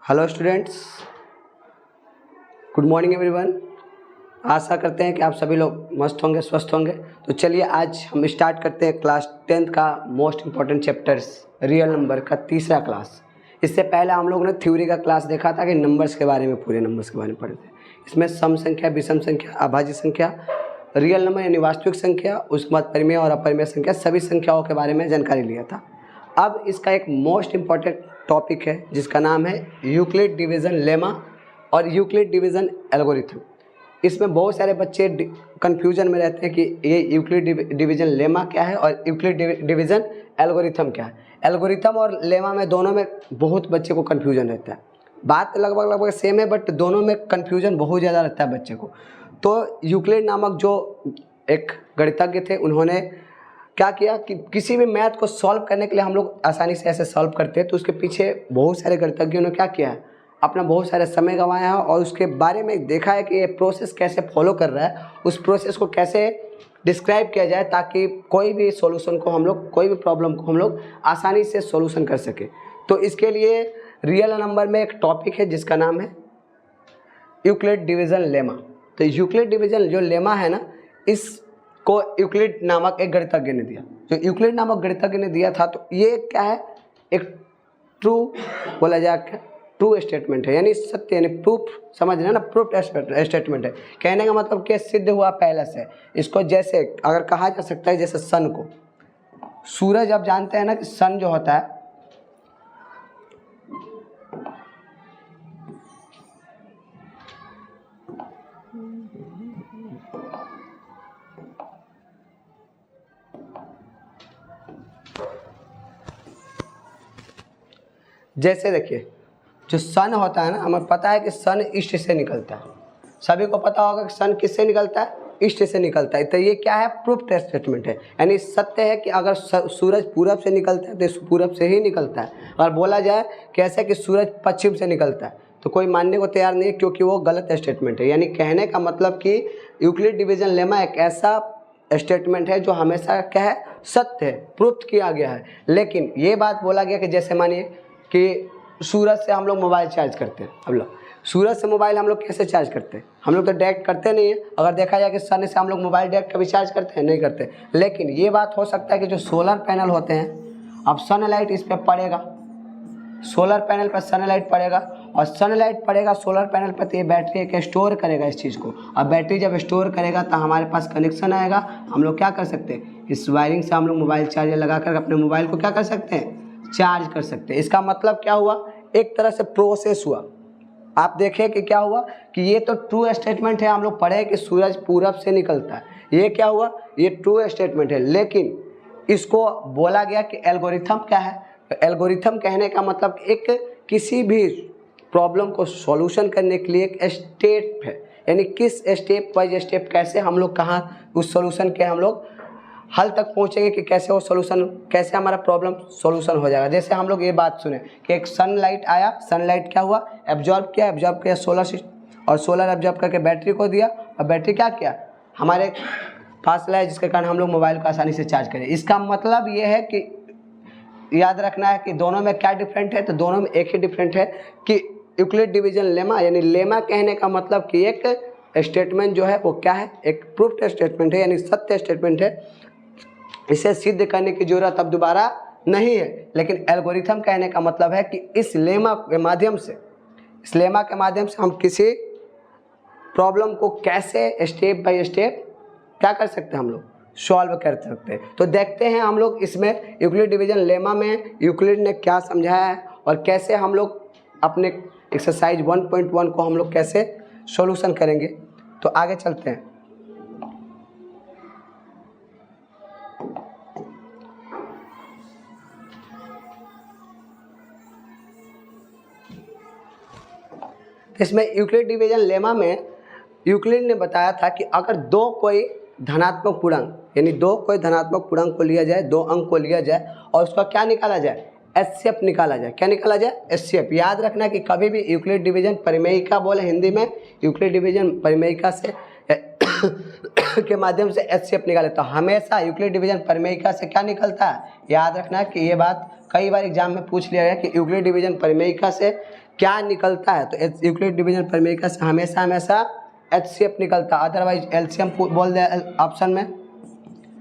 Hello students, good morning everyone. आशा करते हैं कि आप सभी लोग मस्त होंगे, स्वस्थ होंगे। तो चलिए आज हम स्टार्ट करते हैं क्लास 10th का most important chapters real number का तीसरा क्लास। इससे पहले हम लोग ने थ्योरी का क्लास देखा था कि नंबर्स के बारे में, पूरे नंबर्स के बारे में पढ़े थे। इसमें सम संख्या, विषम संख्या, अभाज्य संख्या, रियल नंबर यानी वास्तविक संख्या, उसके बाद परिमेय और अपरिमेय संख्या, सभी संख्याओं के बारे में जानकारी लिया था। अब इसका एक मोस्ट इम्पॉर्टेंट टॉपिक है जिसका नाम है यूक्लिड डिवीज़न लेमा और यूक्लिड डिवीज़न एल्गोरिथम। इसमें बहुत सारे बच्चे कंफ्यूजन में रहते हैं कि ये यूक्लिड डिवीज़न लेमा क्या है और यूक्लिड डिवीज़न एल्गोरिथम क्या है। एल्गोरिथम और लेमा में दोनों में बहुत बच्चे को कंफ्यूजन रहता है। बात लगभग सेम है, बट दोनों में कंफ्यूजन बहुत ज़्यादा रहता है बच्चे को। तो यूक्लिड नामक जो एक गणितज्ञ थे, उन्होंने क्या किया कि किसी भी मैथ को सॉल्व करने के लिए हम लोग आसानी से ऐसे सॉल्व करते हैं, तो उसके पीछे बहुत सारे गणितज्ञों ने क्या किया है, अपना बहुत सारे समय गंवाया है और उसके बारे में देखा है कि ये प्रोसेस कैसे फॉलो कर रहा है, उस प्रोसेस को कैसे डिस्क्राइब किया जाए ताकि कोई भी सॉल्यूशन को हम लोग, कोई भी प्रॉब्लम को हम लोग आसानी से सॉल्यूशन कर सके। तो इसके लिए रियल नंबर में एक टॉपिक है जिसका नाम है यूक्लिड डिवीज़न लेमा। तो यूक्लिड डिवीज़न जो लेमा है ना, इस को यूक्लिड नामक एक गणितज्ञ ने दिया। जो यूक्लिड नामक गणितज्ञ ने दिया था, तो ये क्या है, एक ट्रू बोला जाए, ट्रू स्टेटमेंट है, यानी सत्य, यानी प्रूफ, समझ रहे हैं ना, प्रूफ स्टेटमेंट है। कहने का मतलब क्या, सिद्ध हुआ पहले से। इसको जैसे अगर कहा जा सकता है, जैसे सन को, सूरज, आप जानते हैं ना कि सन जो होता है जैसे देखिए, जो सन होता है ना, हमें पता है कि सन ईस्ट से निकलता है। सभी को पता होगा कि सन किससे निकलता है, ईस्ट से निकलता है। तो ये क्या है, प्रूफ स्टेटमेंट है, यानी सत्य है कि अगर सूरज पूरब से निकलता है तो पूरब से ही निकलता है। अगर बोला जाए कैसे कि सूरज पश्चिम से निकलता है, तो कोई मानने को तैयार नहीं है, क्योंकि वो गलत स्टेटमेंट है। यानी कहने का मतलब कि यूक्लिड डिवीज़न लेमा एक ऐसा स्टेटमेंट है जो हमेशा क्या है, सत्य है, प्रूफ किया गया है। लेकिन ये बात बोला गया कि जैसे मानिए कि सूरज से हम लोग मोबाइल चार्ज करते हैं। अब लोग सूरज से मोबाइल हम लोग कैसे चार्ज करते हैं, हम लोग तो डायरेक्ट करते नहीं है। अगर देखा जाए कि सन से हम लोग मोबाइल डायरेक्ट कभी चार्ज करते हैं, नहीं करते। लेकिन ये बात हो सकता है कि जो सोलर पैनल होते हैं, अब सनलाइट इस पर पड़ेगा, सोलर पैनल पर सनलाइट पड़ेगा, और सनलाइट पड़ेगा सोलर पैनल पर, तो ये बैटरी एक स्टोर करेगा इस चीज़ को। अब बैटरी जब स्टोर करेगा तो हमारे पास कनेक्शन आएगा। हम लोग क्या कर सकते हैं, इस वायरिंग से हम लोग मोबाइल चार्जर लगा कर अपने मोबाइल को क्या कर सकते हैं, चार्ज कर सकते हैं। इसका मतलब क्या हुआ, एक तरह से प्रोसेस हुआ। आप देखें कि क्या हुआ कि ये तो ट्रू स्टेटमेंट है, हम लोग पढ़े कि सूरज पूरब से निकलता है, ये क्या हुआ, ये ट्रू स्टेटमेंट है। लेकिन इसको बोला गया कि एल्गोरिथम क्या है। तो एल्गोरिथम कहने का मतलब एक किसी भी प्रॉब्लम को सॉल्यूशन करने के लिए एक स्टेप है, यानी किस स्टेप बाय स्टेप कैसे हम लोग कहाँ उस सॉल्यूशन के हम लोग हल तक पहुंचेंगे, कि कैसे वो सॉल्यूशन, कैसे हमारा प्रॉब्लम सॉल्यूशन हो जाएगा। जैसे हम लोग ये बात सुने कि एक सनलाइट आया, सनलाइट क्या हुआ, एब्जॉर्ब किया सोलर सिस्टम, और सोलर एब्जॉर्ब करके बैटरी को दिया, और बैटरी क्या किया, हमारे पास लाया, जिसके कारण हम लोग मोबाइल को आसानी से चार्ज करें। इसका मतलब ये है कि याद रखना है कि दोनों में क्या डिफरेंट है, तो दोनों में एक ही डिफरेंट है कि यूक्लिड डिवीज़न लेमा, यानी लेमा कहने का मतलब कि एक स्टेटमेंट जो है वो क्या है, एक प्रूफ स्टेटमेंट है, यानी सत्य स्टेटमेंट है। इसे सिद्ध करने की जरूरत अब दोबारा नहीं है। लेकिन एल्गोरिथम कहने का मतलब है कि इस लेमा के माध्यम से, इस लेमा के माध्यम से हम किसी प्रॉब्लम को कैसे स्टेप बाय स्टेप क्या कर सकते हैं, हम लोग सॉल्व कर सकते हैं। तो देखते हैं हम लोग इसमें यूक्लिड डिवीज़न लेमा में यूक्लिड ने क्या समझाया है और कैसे हम लोग अपने एक्सरसाइज 1.1 को हम लोग कैसे सॉल्यूशन करेंगे। तो आगे चलते हैं। इसमें यूक्लिड डिवीज़न लेमा में यूक्लिड ने बताया था कि अगर दो कोई धनात्मक पूर्णांक, यानी दो कोई धनात्मक पूर्णांक को लिया जाए, दो अंक को लिया जाए और उसका क्या निकाला जाए, एचसीएफ निकाला जाए। क्या निकाला जाए, एचसीएफ। याद रखना कि कभी भी यूक्लिड डिवीज़न परिमेयिका बोले हिंदी में, यूक्लिड डिवीज़न परिमेयिका से के माध्यम से एचसीएफ निकाले, तो हमेशा यूक्लिड डिवीज़न परिमेयिका से क्या निकलता है। याद रखना कि ये बात कई बार एग्जाम में पूछ लिया गया कि यूक्लिड डिवीजन परिमेयिका से क्या निकलता है, तो यूक्लिड डिवीजन परिमेयिका से हमेशा हमेशा HCF निकलता, अदरवाइज एलसीएम बोल दे ऑप्शन में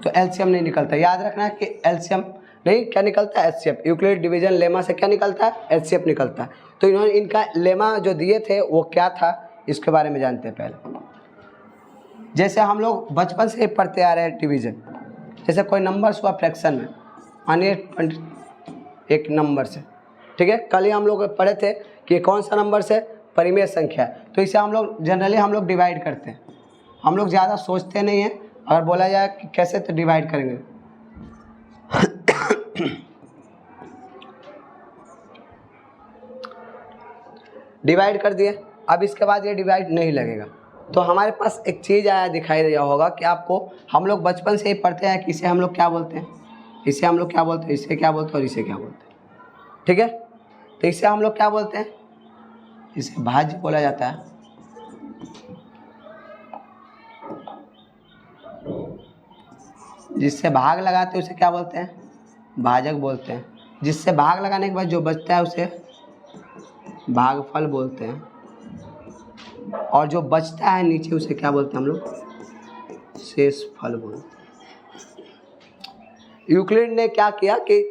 तो एलसीएम नहीं निकलता। याद रखना कि एलसीएम नहीं, क्या निकलता है, HCF। यूक्लिड डिवीजन लेमा से क्या निकलता है, HCF निकलता है। तो इन्होंने इनका लेमा जो दिए थे वो क्या था, इसके बारे में जानते हैं पहले। जैसे हम लोग बचपन से ही पढ़ते आ रहे हैं डिवीजन, जैसे कोई नंबर हुआ फ्रैक्शन में, मानिए एक नंबर से, ठीक है, कल ही हम लोग पढ़े थे कि कौन सा नंबर से, परिमेय संख्या, तो इसे हम लोग जनरली हम लोग डिवाइड करते हैं, हम लोग ज़्यादा सोचते नहीं हैं। अगर बोला जाए कि कैसे, तो डिवाइड करेंगे। डिवाइड कर दिए, अब इसके बाद ये डिवाइड नहीं लगेगा। तो हमारे पास एक चीज़ आया दिखाई दिया होगा कि आपको, हम लोग बचपन से ही पढ़ते हैं कि इसे हम लोग क्या बोलते हैं, इसे हम लोग क्या बोलते हैं, इसे क्या बोलते हैं और इसे क्या बोलते हैं, ठीक है। तो इसे हम लोग क्या बोलते हैं, इसे भाज्य बोला जाता है। जिससे भाग लगाते हैं उसे क्या बोलते हैं, भाजक बोलते हैं। जिससे भाग लगाने के बाद जो बचता है उसे भागफल बोलते हैं, और जो बचता है नीचे उसे क्या बोलते हैं हम लोग, शेषफल बोलते हैं। यूक्लिड ने क्या किया कि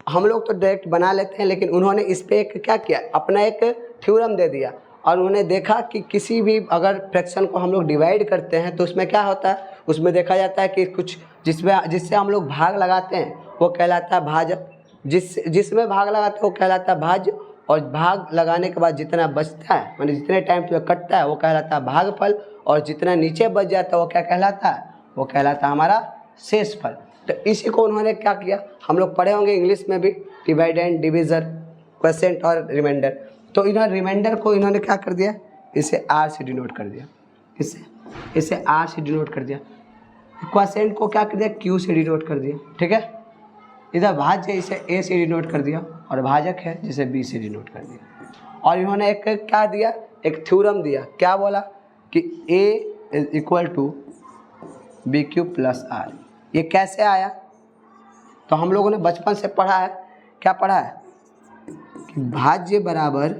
हम लोग तो डायरेक्ट बना लेते हैं, लेकिन उन्होंने इस पे एक क्या किया, अपना एक थ्योरम दे दिया, और उन्होंने देखा कि किसी भी अगर फ्रैक्शन को हम लोग डिवाइड करते हैं तो उसमें क्या होता है, उसमें देखा जाता है कि कुछ जिससे हम लोग भाग लगाते हैं वो कहलाता है भाजक, जिसमें भाग लगाते हैं वो कहलाता है भाज्य, और भाग लगाने के बाद जितना बचता है, माने जितने टाइम पे कटता है वो कहलाता है भागफल, और जितना नीचे बच जाता है वो क्या कहलाता है, वो कहलाता है हमारा शेषफल। तो इसी को उन्होंने क्या किया, हम लोग पढ़े होंगे इंग्लिश में भी, डिवाइडेंड, डिविजन, क्वोशिएंट और रिमाइंडर। तो इन्होंने रिमाइंडर को इन्होंने क्या कर दिया, इसे R से डिनोट कर दिया, इसे R से डिनोट कर दिया। क्वोशिएंट को क्या कर दिया, Q से डिनोट कर दिया, ठीक है। इधर भाज्य इसे A से डिनोट कर दिया, और भाजक है जिसे B से डिनोट कर दिया। और इन्होंने एक क्या दिया, एक थ्योरम दिया, क्या बोला कि A = BQ + R। ये कैसे आया, तो हम लोगों ने बचपन से पढ़ा है, क्या पढ़ा है कि भाज्य बराबर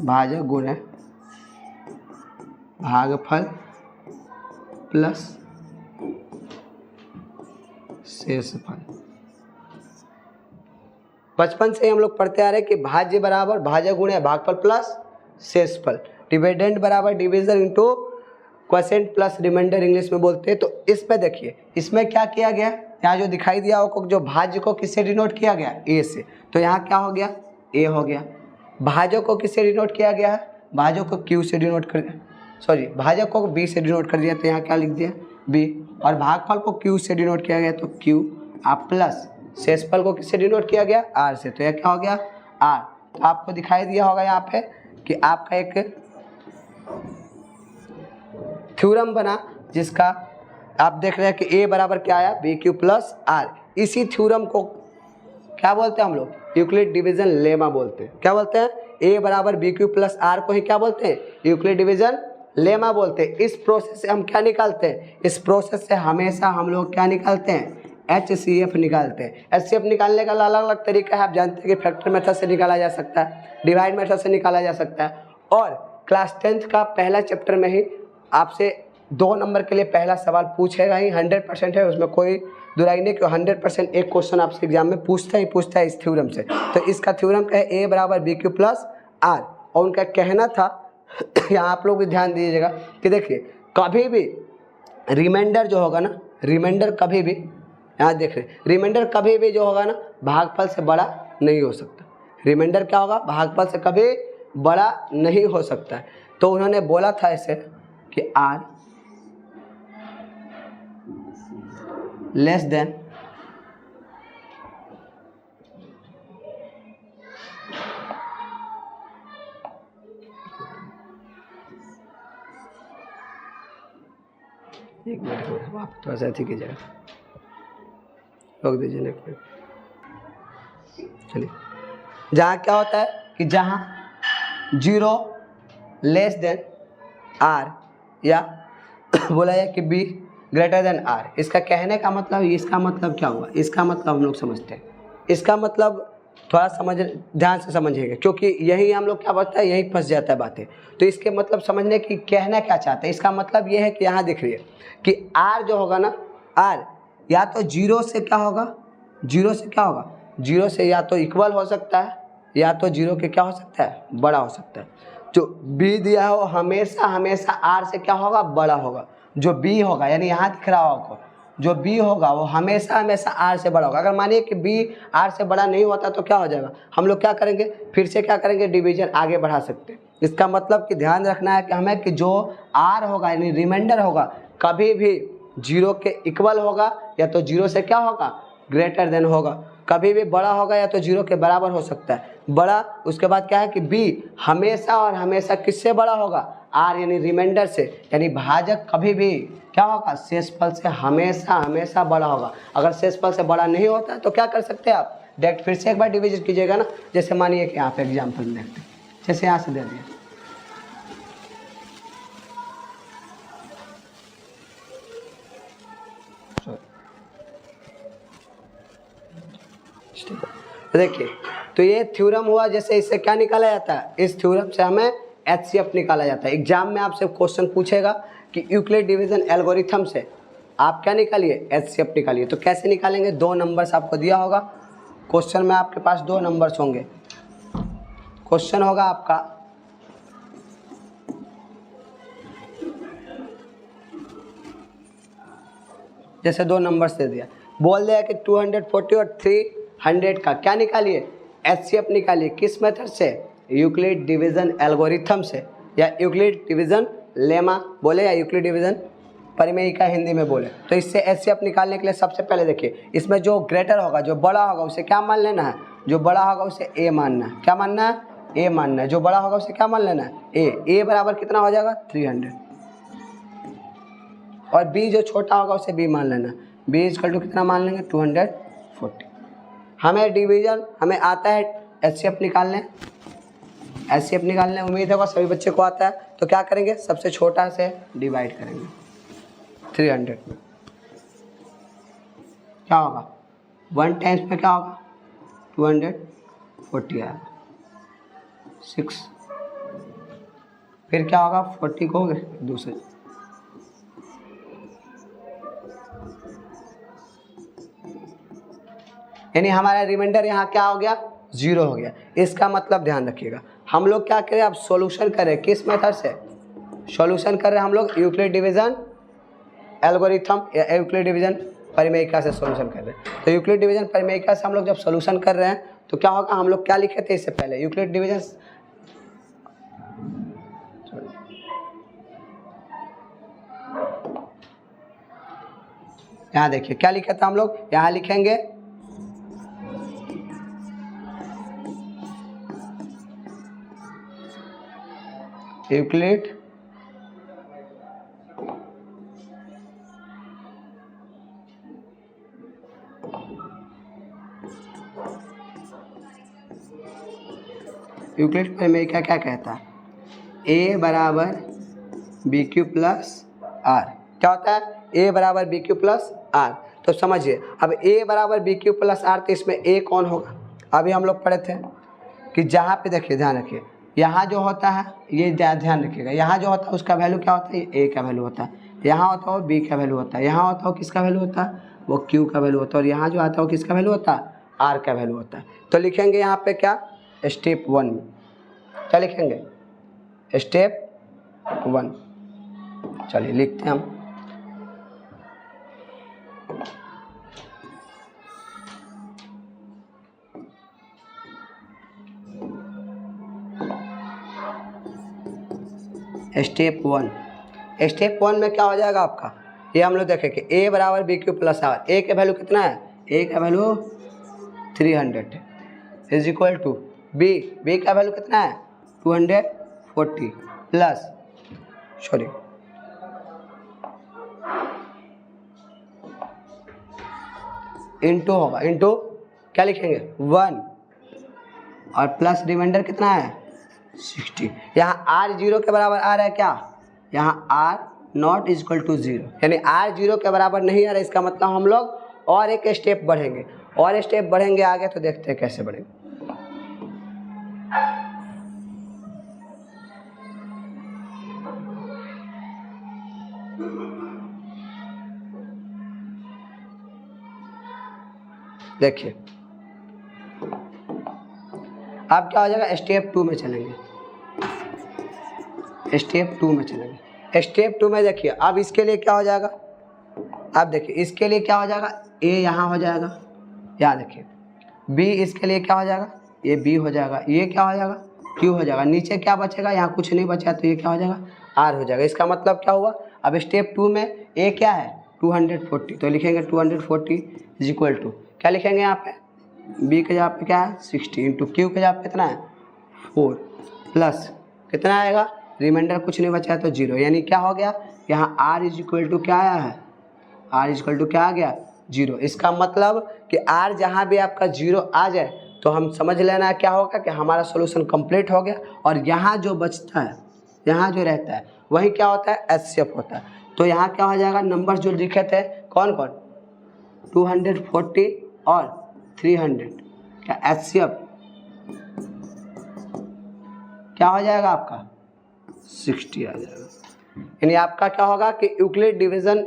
भाजक गुणे भागफल प्लस शेषफल। बचपन से ही हम लोग पढ़ते आ रहे हैं कि भाज्य बराबर भाजक गुणे भागफल प्लस शेषफल, डिविडेंड बराबर division into quotient plus remainder English में बोलते हैं। तो इस पे देखिए, इसमें क्या किया गया, यहाँ जो दिखाई दिया आपको, जो भाज्य को किससे डिनोट किया गया, A से, तो यहाँ क्या हो गया, A हो गया। भाजक को किससे डिनोट किया गया है, भाजक को Q से डिनोट कर दिया, सॉरी भाजक को B से डिनोट कर दिया, तो यहाँ क्या लिख दिया B, और भागफल को Q से डिनोट किया गया तो Q, आप प्लस शेषफल को किससे डिनोट किया गया, R से, तो यह क्या हो गया R। तो आपको दिखाई दिया होगा यहाँ पे कि आपका एक थ्योरम बना, जिसका आप देख रहे हैं कि A बराबर क्या आया, BQ + R। इसी थ्योरम को क्या बोलते हैं हम लोग, यूक्लिड डिवीजन लेमा बोलते हैं। क्या बोलते हैं, A बराबर BQ + R को ही क्या बोलते हैं, यूक्लिड डिवीजन लेमा बोलते हैं। इस प्रोसेस से हम क्या निकालते हैं, इस प्रोसेस से हमेशा हम लोग क्या निकालते हैं, HCF निकालते हैं। HCF निकालने का अलग अलग तरीका है, आप जानते हैं कि फैक्टर मेथड से निकाला जा सकता है, डिवाइड मेथड से निकाला जा सकता है, और क्लास 10th का पहला चैप्टर में ही आपसे 2 नंबर के लिए पहला सवाल पूछेगा ही, 100% है, उसमें कोई दुराई नहीं कि 100% एक क्वेश्चन आपसे एग्जाम में पूछता है इस थ्योरम से। तो इसका थ्योरम क्या है, A बराबर BQ + R। और उनका कहना था यहाँ आप लोग भी ध्यान दीजिएगा कि देखिए, कभी भी रिमाइंडर जो होगा ना, रिमाइंडर कभी भी, यहाँ देख रहे, रिमाइंडर कभी भी जो होगा ना भागफल से बड़ा नहीं हो सकता। रिमाइंडर क्या होगा, भागफल से कभी बड़ा नहीं हो सकता है। तो उन्होंने बोला था ऐसे कि R लेस देन एक मिनट, आप थोड़ा सा ऐसे कीजिएगा, रोक दीजिए एक मिनट। चलिए, जहाँ क्या होता है कि जहाँ 0 लेस देन R या बोला जाए कि बी ग्रेटर देन आर। इसका कहने का मतलब, इसका मतलब क्या हुआ, इसका मतलब हम लोग समझते हैं। इसका मतलब थोड़ा समझ, ध्यान से समझिएगा, क्योंकि यही हम लोग क्या बोलता है, यही फंस जाता है बातें। तो इसके मतलब समझने की कहना क्या चाहते हैं। इसका मतलब ये है कि यहाँ दिख रही है कि आर जो होगा ना, आर या तो जीरो से क्या होगा, जीरो से क्या होगा, जीरो से या तो इक्वल हो सकता है या तो जीरो के क्या हो सकता है, बड़ा हो सकता है। जो बी दिया हो हमेशा हमेशा आर से क्या होगा, बड़ा होगा। जो बी होगा, यानी यहाँ दिख रहा होगा, जो बी होगा वो हमेशा हमेशा आर से बड़ा होगा। अगर मानिए कि बी आर से बड़ा नहीं होता तो क्या हो जाएगा, हम लोग क्या करेंगे, फिर से क्या करेंगे, डिवीजन आगे बढ़ा सकते हैं। इसका मतलब कि ध्यान रखना है कि हमें कि जो आर होगा यानी रिमाइंडर होगा, कभी भी जीरो के इक्वल होगा या तो जीरो से क्या होगा, ग्रेटर देन होगा। कभी भी बड़ा होगा या तो जीरो के बराबर हो सकता है, बड़ा। उसके बाद क्या है कि बी हमेशा और हमेशा किससे बड़ा होगा, आर यानी रिमाइंडर से, यानी भाजक कभी भी क्या होगा, शेषफल से हमेशा हमेशा बड़ा होगा। अगर शेषफल से बड़ा नहीं होता तो क्या कर सकते हैं आप, डायरेक्ट फिर से एक बार डिवीजन कीजिएगा ना। जैसे मानिए कि यहाँ पे एग्जाम्पल देखते हैं, जैसे यहाँ से दे दिया, देखिए तो ये थ्योरम हुआ। जैसे इससे क्या निकाला जाता है, इस थ्योरम से हमें HCF निकाला जाता है। एग्जाम में आपसे क्वेश्चन पूछेगा कि यूक्लिड डिवीजन एल्गोरिथम से आप क्या निकालिए, HCF निकालिए। तो कैसे निकालेंगे, 2 नंबर्स आपको दिया होगा क्वेश्चन में, आपके पास 2 नंबर्स होंगे। क्वेश्चन होगा आपका जैसे 2 नंबर्स दे दिया, बोल दिया कि 240 और 300 का क्या निकालिए, HCF निकालिए। किस मेथड से, यूक्लिड डिवीजन एल्गोरिथम से, या यूक्लिड डिवीजन लेमा बोले, या यूक्लिड डिवीजन परिमेय का हिंदी में बोले। तो इससे HCF निकालने के लिए सबसे पहले देखिए, इसमें जो ग्रेटर होगा, जो बड़ा होगा उसे क्या मान लेना है, जो बड़ा होगा उसे A मानना है। क्या मानना है, A मानना है। जो बड़ा होगा उसे क्या मान लेना है, A बराबर कितना हो जाएगा, 300। और B जो छोटा होगा उसे B मान लेना। B इक्वल टू कितना मान लेंगे, 240। हमें डिवीजन, हमें आता है HCF निकालने, HCF निकालने, उम्मीद है सभी बच्चे को आता है। तो क्या करेंगे, सबसे छोटा से डिवाइड करेंगे 300 में, क्या होगा 1 टाइम्स में क्या होगा 240 आएगा 6, फिर क्या होगा 40 को दूसरे, यानी हमारा रिमाइंडर यहाँ क्या हो गया, 0 हो गया। इसका मतलब ध्यान रखिएगा, हम लोग क्या करें, अब सॉल्यूशन करें किस मेथड से, सॉल्यूशन कर रहे हैं हम लोग यूक्लिड डिवीजन एल्गोरिथम या यूक्लिड डिवीजन परिमेयिका से सॉल्यूशन कर रहे हैं। तो यूक्लिड डिवीजन परिमेयिका से हम लोग जब सॉल्यूशन कर रहे हैं तो क्या होगा, हम लोग क्या लिखे थे इससे पहले, यूक्लिड डिवीजन, यहाँ देखिए क्या लिखा था हम लोग, यहाँ लिखेंगे यूक्लिड यूक्लिड परिमेयिका क्या कहता है, A बराबर BQ प्लस आर। क्या होता है, A बराबर BQ प्लस आर। तो समझिए अब A बराबर BQ प्लस आर, तो इसमें A कौन होगा, अभी हम लोग पढ़े थे कि जहाँ पे देखिए ध्यान रखिए, यहाँ जो होता है ये ध्यान रखिएगा, यहाँ जो होता है उसका वैल्यू क्या होता है, A का वैल्यू होता है। यहाँ होता है वो B का वैल्यू होता है। यहाँ होता है किसका वैल्यू होता है, वो Q का वैल्यू होता है। और यहाँ जो आता है वो किसका वैल्यू होता है, R का वैल्यू होता है। तो लिखेंगे यहाँ पे क्या, स्टेप 1 में क्या लिखेंगे, स्टेप 1। चलिए लिखते हैं हम, स्टेप 1। स्टेप 1 में क्या हो जाएगा आपका, ये हम लोग देखेंगे A बराबर BQ प्लस आर। A का वैल्यू कितना है, A का वैल्यू 300 है, इज इक्वल टू B का वैल्यू कितना है 240 प्लस इंटू होगा, इंटू क्या लिखेंगे 1 और प्लस रिमाइंडर कितना है 60। यहाँ R 0 के बराबर आ रहा है क्या, यहाँ R नॉट इक्वल टू 0, यानी r 0 के बराबर नहीं आ रहा, इसका मतलब हम लोग और एक स्टेप बढ़ेंगे, और स्टेप बढ़ेंगे आगे, तो देखते हैं कैसे बढ़ेंगे। देखिए अब क्या हो जाएगा, स्टेप 2 में चलेंगे, स्टेप 2 में चलेंगे। स्टेप 2 में देखिए अब इसके लिए क्या हो जाएगा, अब देखिए इसके लिए क्या हो जाएगा, a यहाँ हो जाएगा, यहाँ देखिए b इसके लिए क्या हो जाएगा, ये b हो जाएगा, ये क्या हो जाएगा, q हो जाएगा, नीचे क्या बचेगा, यहाँ कुछ नहीं बचा तो ये क्या हो जाएगा, r हो जाएगा। इसका मतलब क्या हुआ, अब स्टेप 2 में a क्या है 240, तो लिखेंगे 240 इज इक्वल टू क्या लिखेंगे यहाँ पे, b के जगह पे क्या है 60 इंटू q के जगह पे कितना है 4 प्लस कितना आएगा, रिमाइंडर कुछ नहीं बचा है तो 0, यानी क्या हो गया, यहाँ r इज इक्वल टू क्या आया है, r इज इक्वल टू क्या आ गया 0। इसका मतलब कि r जहाँ भी आपका 0 आ जाए तो हम समझ लेना क्या होगा कि हमारा सोल्यूशन कंप्लीट हो गया, और यहाँ जो बचता है, यहाँ जो रहता है वही क्या होता है, HCF होता है। तो यहाँ क्या हो जाएगा, नंबर जो लिखे थे कौन कौन 240 और 300 क्या HCF क्या हो जाएगा आपका 60 आ जाएगा। यानी आपका क्या होगा कि यूक्लिड डिवीज़न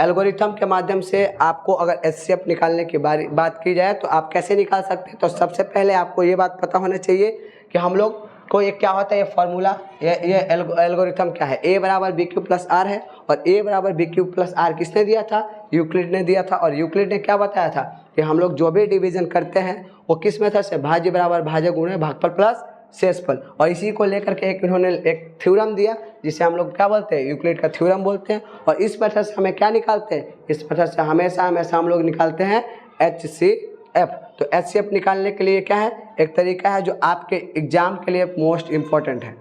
एल्गोरिथम के माध्यम से आपको अगर HCF निकालने की बात की जाए तो आप कैसे निकाल सकते हैं। तो सबसे पहले आपको ये बात पता होना चाहिए कि हम लोग को ये क्या होता है, ये फार्मूला, ये एल्गोरिथम क्या है, a बराबर बी क्यू प्लस आर है, और a बराबर बी क्यू प्लस आर किसने दिया था, यूक्लिड ने दिया था। और यूक्लिड ने क्या बताया था कि हम लोग जो भी डिवीजन करते हैं वो किस मेथड से, भाज्य बराबर भाज्य गुणे भागफल प्लस शेषफल, और इसी को लेकर के एक इन्होंने एक थ्योरम दिया जिसे हम लोग क्या बोलते हैं, यूक्लिड का थ्योरम बोलते हैं। और इस मेथड से हमें क्या निकालते हैं, इस मेथड से हमेशा हम लोग निकालते हैं HCF। तो HCF निकालने के लिए क्या है, एक तरीका है जो आपके एग्जाम के लिए मोस्ट इम्पॉर्टेंट है,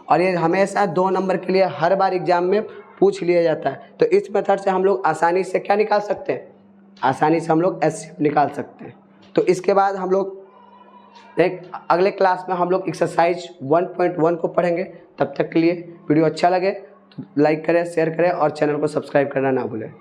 और ये हमेशा 2 नंबर के लिए हर बार एग्जाम में पूछ लिया जाता है। तो इस मेथड से हम लोग आसानी से क्या निकाल सकते हैं, आसानी से हम लोग HCF निकाल सकते हैं। तो इसके बाद हम लोग एक अगले क्लास में हम लोग एक्सरसाइज 1.1 को पढ़ेंगे। तब तक के लिए वीडियो अच्छा लगे तो लाइक करें, शेयर करें और चैनल को सब्सक्राइब करना ना भूलें।